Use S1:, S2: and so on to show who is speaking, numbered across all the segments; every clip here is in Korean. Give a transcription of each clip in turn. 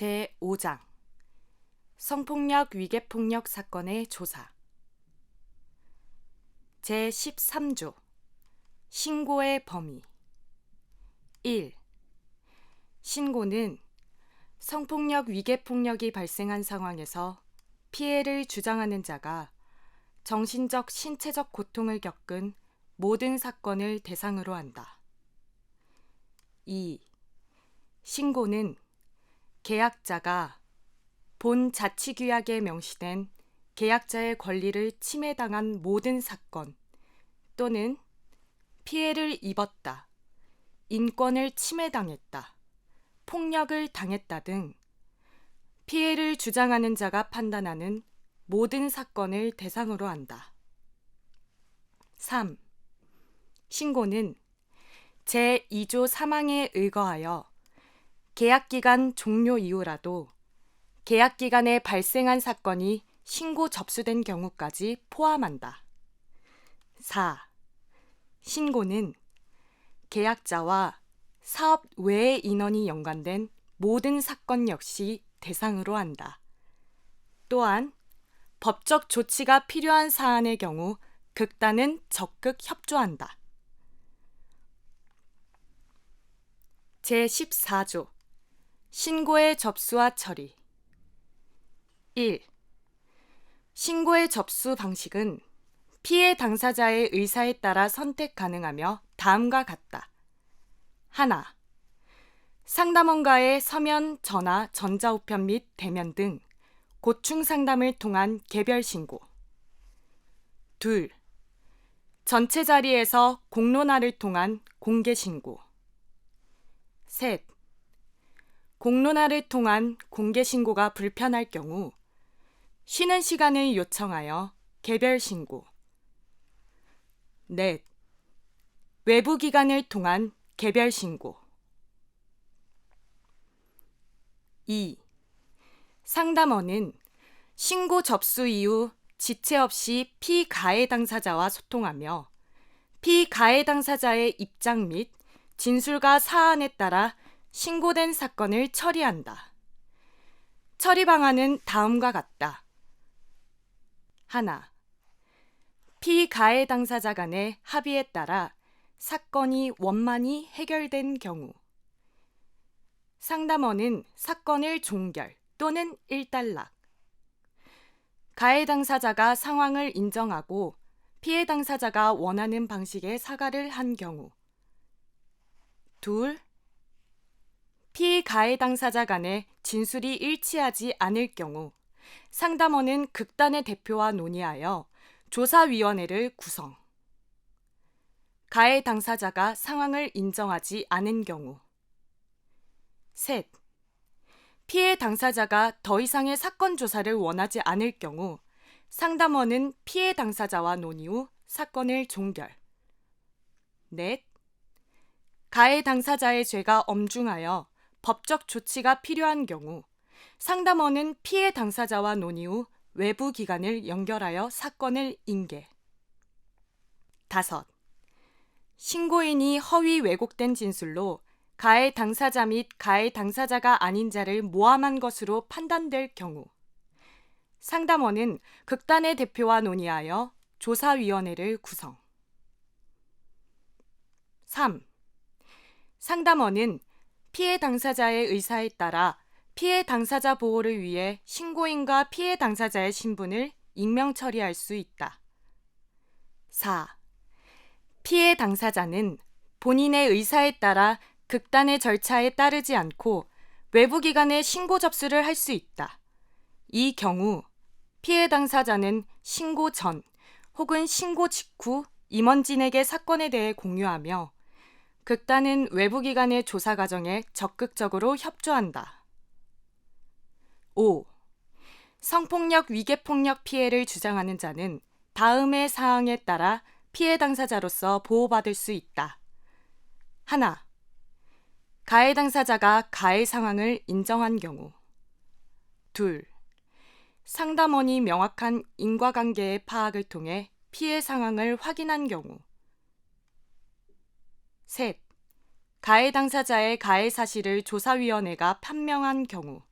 S1: 제5장 성폭력 위계폭력 사건의 조사 제13조 신고의 범위 1. 신고는 성폭력 위계폭력이 발생한 상황에서 피해를 주장하는 자가 정신적, 신체적 고통을 겪은 모든 사건을 대상으로 한다. 2. 신고는 계약자가 본 자치규약에 명시된 계약자의 권리를 침해당한 모든 사건 또는 피해를 입었다, 인권을 침해당했다, 폭력을 당했다 등 피해를 주장하는 자가 판단하는 모든 사건을 대상으로 한다. 3. 신고는 제2조 3항에 의거하여 계약기간 종료 이후라도 계약기간에 발생한 사건이 신고 접수된 경우까지 포함한다. 4. 신고는 계약자와 사업 외의 인원이 연관된 모든 사건 역시 대상으로 한다. 또한 법적 조치가 필요한 사안의 경우 극단은 적극 협조한다. 제14조 신고의 접수와 처리 1. 신고의 접수 방식은 피해 당사자의 의사에 따라 선택 가능하며 다음과 같다. 하나, 상담원과의 서면, 전화, 전자우편 및 대면 등 고충 상담을 통한 개별 신고. 2. 전체 자리에서 공론화를 통한 공개 신고. 3. 공론화를 통한 공개 신고가 불편할 경우 쉬는 시간을 요청하여 개별 신고. 4. 외부 기관을 통한 개별 신고. 2. 상담원은 신고 접수 이후 지체 없이 피가해 당사자와 소통하며 피가해 당사자의 입장 및 진술과 사안에 따라 신고된 사건을 처리한다. 처리 방안은 다음과 같다. 하나, 피가해 당사자 간의 합의에 따라 사건이 원만히 해결된 경우 상담원은 사건을 종결 또는 일단락. 가해 당사자가 상황을 인정하고 피해 당사자가 원하는 방식의 사과를 한 경우. 2. 피가해 당사자 간의 진술이 일치하지 않을 경우 상담원은 극단의 대표와 논의하여 조사위원회를 구성. 가해 당사자가 상황을 인정하지 않은 경우. 3. 피해 당사자가 더 이상의 사건 조사를 원하지 않을 경우 상담원은 피해 당사자와 논의 후 사건을 종결. 4. 가해 당사자의 죄가 엄중하여 법적 조치가 필요한 경우 상담원은 피해 당사자와 논의 후 외부 기관을 연결하여 사건을 인계. 5. 신고인이 허위 왜곡된 진술로 가해 당사자 및 가해 당사자가 아닌 자를 모함한 것으로 판단될 경우 상담원은 극단의 대표와 논의하여 조사위원회를 구성. 3. 상담원은 피해 당사자의 의사에 따라 피해 당사자 보호를 위해 신고인과 피해 당사자의 신분을 익명 처리할 수 있다. 4. 피해 당사자는 본인의 의사에 따라 극단의 절차에 따르지 않고 외부 기관에 신고 접수를 할 수 있다. 이 경우 피해 당사자는 신고 전 혹은 신고 직후 임원진에게 사건에 대해 공유하며 극단은 외부 기관의 조사 과정에 적극적으로 협조한다. 5. 성폭력 위계폭력 피해를 주장하는 자는 다음의 사항에 따라 피해 당사자로서 보호받을 수 있다. 하나, 가해 당사자가 가해 상황을 인정한 경우. 2. 상담원이 명확한 인과관계의 파악을 통해 피해 상황을 확인한 경우. 3. 가해 당사자의 가해 사실을 조사위원회가 판명한 경우.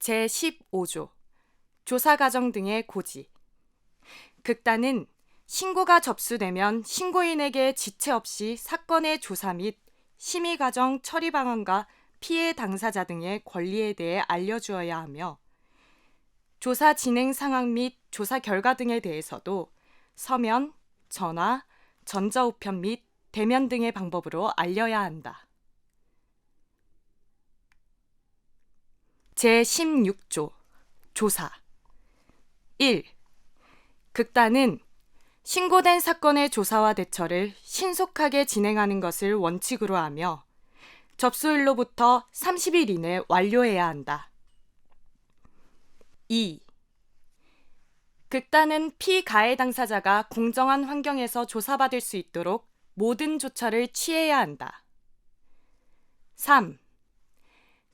S1: 제15조 조사 과정 등의 고지. 극단은 신고가 접수되면 신고인에게 지체 없이 사건의 조사 및 심의 과정 처리 방안과 피해 당사자 등의 권리에 대해 알려주어야 하며 조사 진행 상황 및 조사 결과 등에 대해서도 서면, 전화, 전자우편 및 대면 등의 방법으로 알려야 한다. 제16조 조사 1. 극단은 신고된 사건의 조사와 대처를 신속하게 진행하는 것을 원칙으로 하며 접수일로부터 30일 이내 완료해야 한다. 2. 극단은 피가해 당사자가 공정한 환경에서 조사받을 수 있도록 모든 조처를 취해야 한다. 3.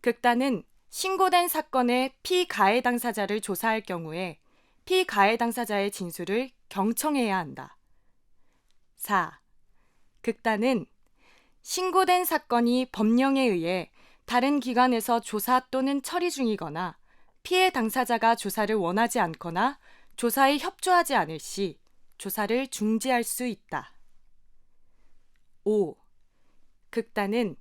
S1: 극단은 신고된 사건의 피가해 당사자를 조사할 경우에 피가해 당사자의 진술을 경청해야 한다. 4. 극단은 신고된 사건이 법령에 의해 다른 기관에서 조사 또는 처리 중이거나 피해 당사자가 조사를 원하지 않거나 조사에 협조하지 않을 시 조사를 중지할 수 있다. 5. 극단은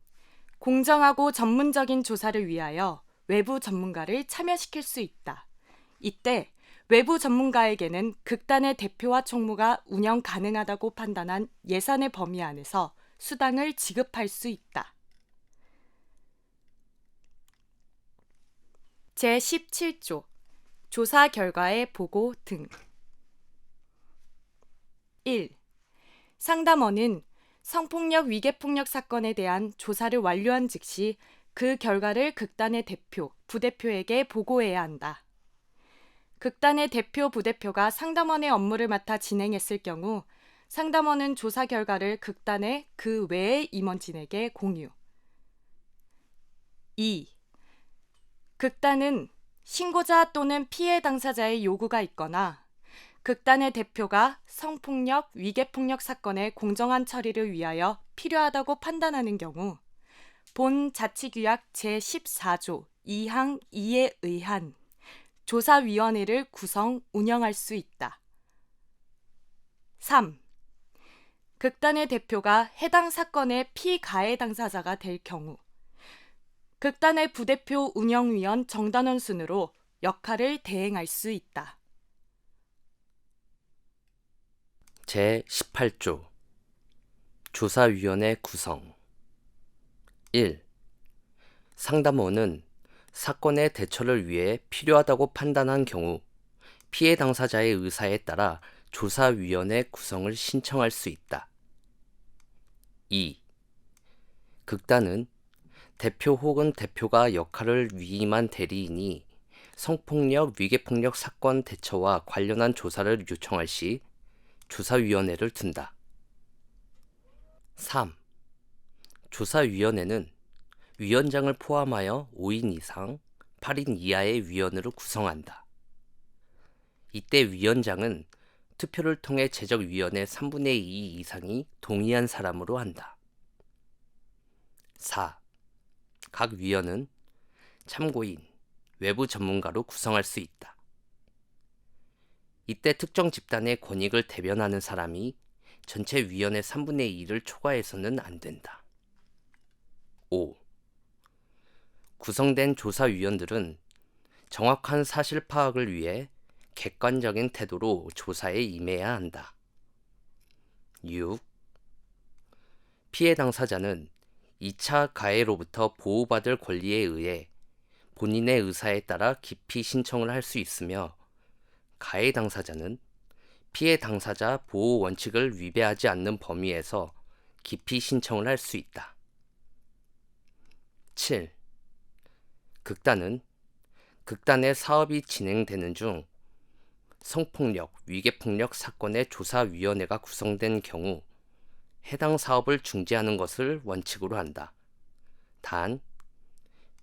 S1: 공정하고 전문적인 조사를 위하여 외부 전문가를 참여시킬 수 있다. 이때 외부 전문가에게는 극단의 대표와 총무가 운영 가능하다고 판단한 예산의 범위 안에서 수당을 지급할 수 있다. 제17조 조사 결과의 보고 등 1. 상담원은 성폭력 위계폭력 사건에 대한 조사를 완료한 즉시 그 결과를 극단의 대표, 부대표에게 보고해야 한다. 극단의 대표, 부대표가 상담원의 업무를 맡아 진행했을 경우 상담원은 조사 결과를 극단의 그 외의 임원진에게 공유. 2. 극단은 신고자 또는 피해 당사자의 요구가 있거나 극단의 대표가 성폭력, 위계폭력 사건의 공정한 처리를 위하여 필요하다고 판단하는 경우 본 자치규약 제14조 2항 2에 의한 조사위원회를 구성, 운영할 수 있다. 3. 극단의 대표가 해당 사건의 피가해 당사자가 될 경우 극단의 부대표 운영위원 정단원 순으로 역할을 대행할 수 있다.
S2: 제18조 조사위원회 구성 1. 상담원은 사건의 대처를 위해 필요하다고 판단한 경우 피해 당사자의 의사에 따라 조사위원회 구성을 신청할 수 있다. 2. 극단은 대표 혹은 대표가 역할을 위임한 대리인이 성폭력, 위계폭력 사건 대처와 관련한 조사를 요청할 시 조사위원회를 둔다. 3. 조사위원회는 위원장을 포함하여 5인 이상, 8인 이하의 위원으로 구성한다. 이때 위원장은 투표를 통해 제적위원회 3분의 2 이상이 동의한 사람으로 한다. 4. 각 위원은 참고인, 외부 전문가로 구성할 수 있다. 이때 특정 집단의 권익을 대변하는 사람이 전체 위원회 3분의 2를 초과해서는 안 된다. 5. 구성된 조사위원들은 정확한 사실 파악을 위해 객관적인 태도로 조사에 임해야 한다. 6. 피해 당사자는 2차 가해로부터 보호받을 권리에 의해 본인의 의사에 따라 기피 신청을 할 수 있으며 가해 당사자는 피해 당사자 보호 원칙을 위배하지 않는 범위에서 기피 신청을 할 수 있다. 7. 극단은 극단의 사업이 진행되는 중 성폭력, 위계폭력 사건의 조사위원회가 구성된 경우 해당 사업을 중지하는 것을 원칙으로 한다. 단,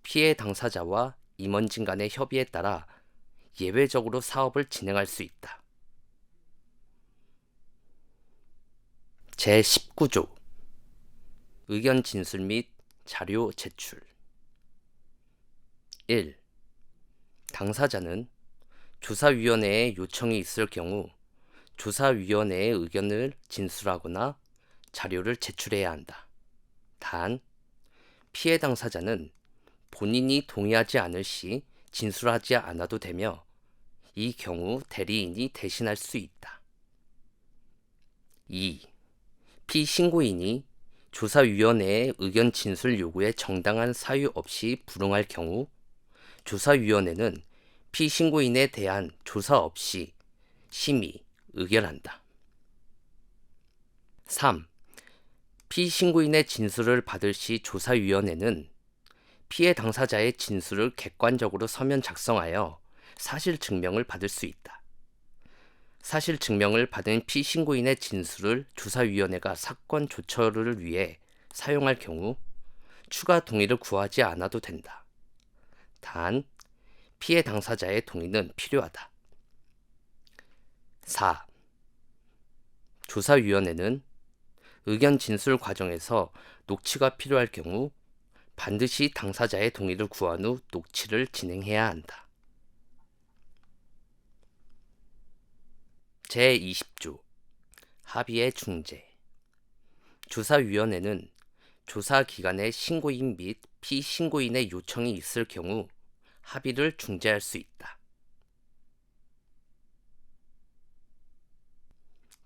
S2: 피해 당사자와 임원진 간의 협의에 따라 예외적으로 사업을 진행할 수 있다. 제19조 의견 진술 및 자료 제출 1. 당사자는 조사위원회에 요청이 있을 경우 조사위원회의 의견을 진술하거나 자료를 제출해야 한다. 단, 피해 당사자는 본인이 동의하지 않을 시 진술하지 않아도 되며 이 경우 대리인이 대신할 수 있다. 2. 피신고인이 조사위원회의 의견 진술 요구에 정당한 사유 없이 불응할 경우 조사위원회는 피신고인에 대한 조사 없이 심의, 의결한다. 3. 피신고인의 진술을 받을 시 조사위원회는 피해 당사자의 진술을 객관적으로 서면 작성하여 사실 증명을 받을 수 있다. 사실 증명을 받은 피신고인의 진술을 조사위원회가 사건 조처를 위해 사용할 경우 추가 동의를 구하지 않아도 된다. 단, 피해 당사자의 동의는 필요하다. 4. 조사위원회는 의견 진술 과정에서 녹취가 필요할 경우 반드시 당사자의 동의를 구한 후 녹취를 진행해야 한다. 제20조 합의의 중재. 조사위원회는 조사 기간에 신고인 및 피신고인의 요청이 있을 경우 합의를 중재할 수 있다.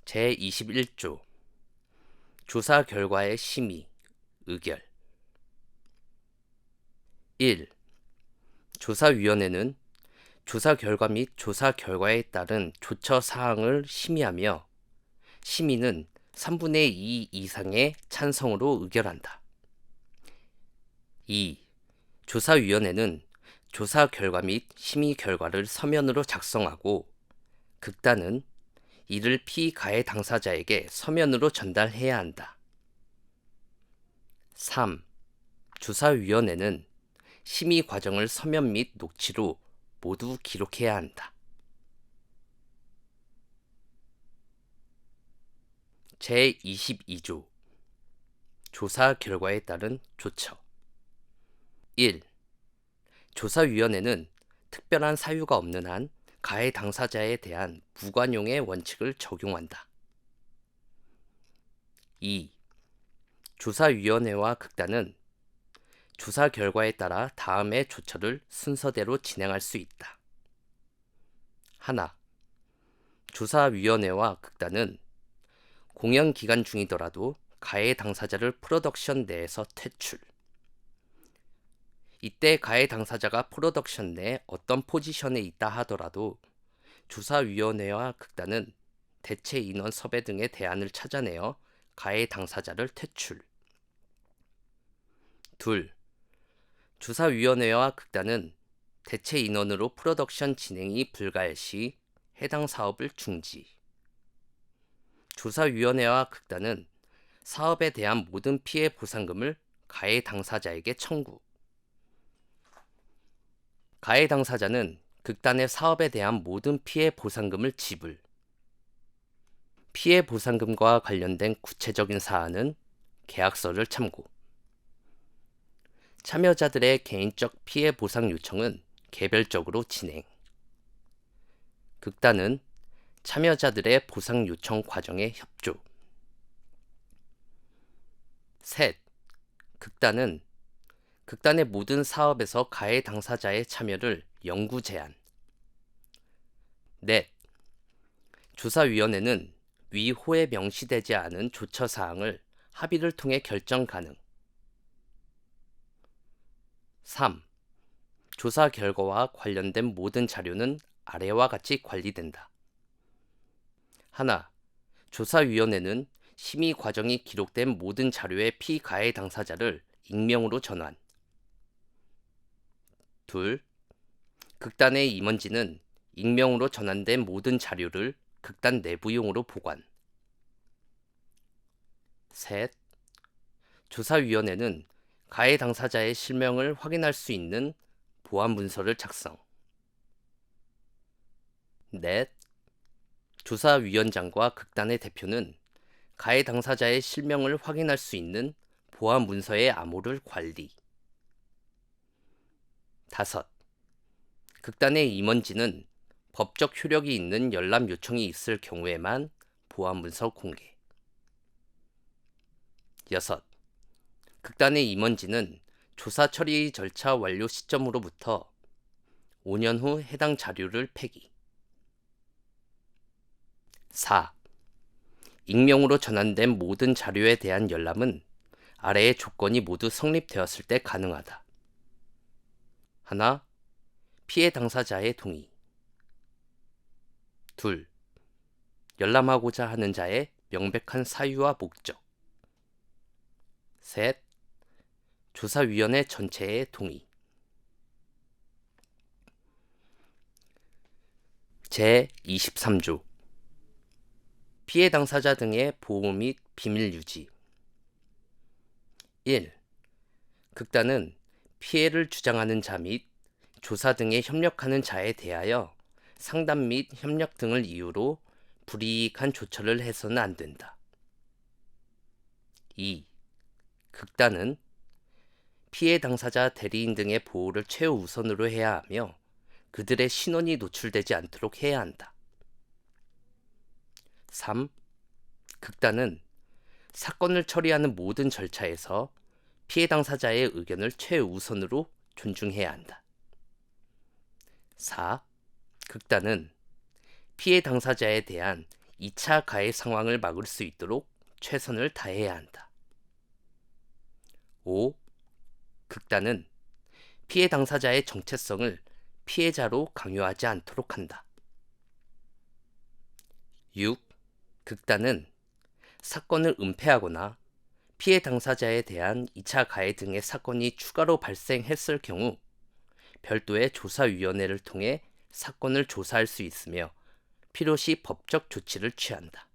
S2: 제21조 조사 결과의 심의, 의결. 1. 조사위원회는 조사 결과 및 조사 결과에 따른 조처 사항을 심의하며 심의는 3분의 2 이상의 찬성으로 의결한다. 2. 조사위원회는 조사 결과 및 심의 결과를 서면으로 작성하고 극단은 이를 피가해 당사자에게 서면으로 전달해야 한다. 3. 조사위원회는 심의 과정을 서면 및 녹취로 모두 기록해야 한다. 제22조 조사 결과에 따른 조처. 1. 조사위원회는 특별한 사유가 없는 한 가해 당사자에 대한 무관용의 원칙을 적용한다. 2. 조사위원회와 극단은 조사 결과에 따라 다음의 조처를 순서대로 진행할 수 있다. 하나, 조사위원회와 극단은 공연 기간 중이더라도 가해 당사자를 프로덕션 내에서 퇴출. 이때 가해 당사자가 프로덕션 내 어떤 포지션에 있다 하더라도 조사위원회와 극단은 대체 인원 섭외 등의 대안을 찾아내어 가해 당사자를 퇴출. 둘, 조사위원회와 극단은 대체 인원으로 프로덕션 진행이 불가할 시 해당 사업을 중지. 조사위원회와 극단은 사업에 대한 모든 피해 보상금을 가해 당사자에게 청구. 가해 당사자는 극단의 사업에 대한 모든 피해 보상금을 지불. 피해 보상금과 관련된 구체적인 사안은 계약서를 참고. 참여자들의 개인적 피해 보상 요청은 개별적으로 진행. 극단은 참여자들의 보상 요청 과정에 협조. 셋, 극단은 극단의 모든 사업에서 가해 당사자의 참여를 영구 제한. 넷, 조사위원회는 위 호에 명시되지 않은 조처 사항을 합의를 통해 결정 가능. 3. 조사 결과와 관련된 모든 자료는 아래와 같이 관리된다. 하나, 조사위원회는 심의 과정이 기록된 모든 자료의 피가해 당사자를 익명으로 전환. 둘, 극단의 임원진은 익명으로 전환된 모든 자료를 극단 내부용으로 보관. 셋, 조사위원회는 가해 당사자의 실명을 확인할 수 있는 보안 문서를 작성. 넷, 조사위원장과 극단의 대표는 가해 당사자의 실명을 확인할 수 있는 보안 문서의 암호를 관리. 5. 극단의 임원진은 법적 효력이 있는 열람 요청이 있을 경우에만 보안문서 공개. 6. 극단의 임원진은 조사 처리 절차 완료 시점으로부터 5년 후 해당 자료를 폐기. 4. 익명으로 전환된 모든 자료에 대한 열람은 아래의 조건이 모두 성립되었을 때 가능하다. 하나, 피해 당사자의 동의. 둘, 열람하고자 하는 자의 명백한 사유와 목적. 셋, 조사위원회 전체의 동의. 제23조 피해 당사자 등의 보호 및 비밀 유지. 1. 극단은 피해를 주장하는 자 및 조사 등에 협력하는 자에 대하여 상담 및 협력 등을 이유로 불이익한 조처를 해서는 안 된다. 2. 극단은 피해 당사자 대리인 등의 보호를 최우선으로 해야 하며 그들의 신원이 노출되지 않도록 해야 한다. 3. 극단은 사건을 처리하는 모든 절차에서 피해 당사자의 의견을 최우선으로 존중해야 한다. 4. 극단은 피해 당사자에 대한 2차 가해 상황을 막을 수 있도록 최선을 다해야 한다. 5. 극단은 피해 당사자의 정체성을 피해자로 강요하지 않도록 한다. 6. 극단은 사건을 은폐하거나 피해 당사자에 대한 2차 가해 등의 사건이 추가로 발생했을 경우 별도의 조사위원회를 통해 사건을 조사할 수 있으며 필요시 법적 조치를 취한다.